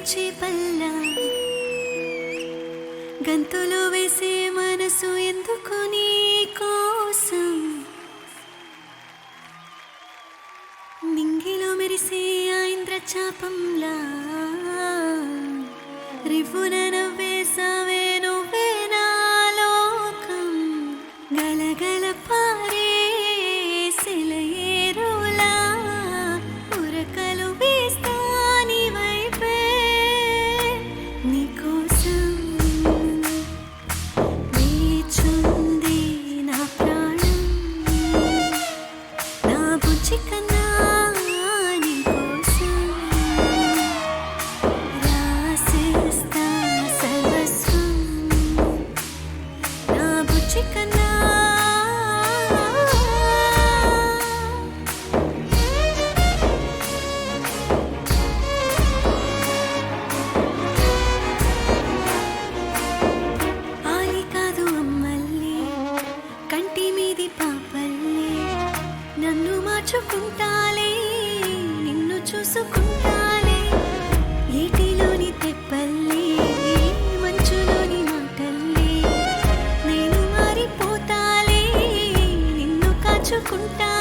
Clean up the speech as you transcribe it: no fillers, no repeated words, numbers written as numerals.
చేపల్ల గంతులో వేసే మనసు ఎందుకు నీ కోసం నింగిలో మెరిసే ఆ ఇంద్రచాపంలా రివ్వున నవ్వేసావే నువ్వే నా లోకం గలగల పారే సెలయేరులా ఉరకలు వేస్తా నీ వైపే నీకోసం వేచుంది నా ప్రాణం నా బుజ్జి కన్నా నీకోసం రాసేస్తా సర్వస్వం నా బుజ్జి కన్నా ఆలి కాదు అమ్మల్లే కంటి మీది పాపల్లే నన్ను మార్చుకుంటాలే నిన్ను చూసుకుంటాలే ఏటిలోని తెప్పల్లే మంచులోని మాటల్లే నేను మారిపోతాలే నిన్ను కాచుకుంటా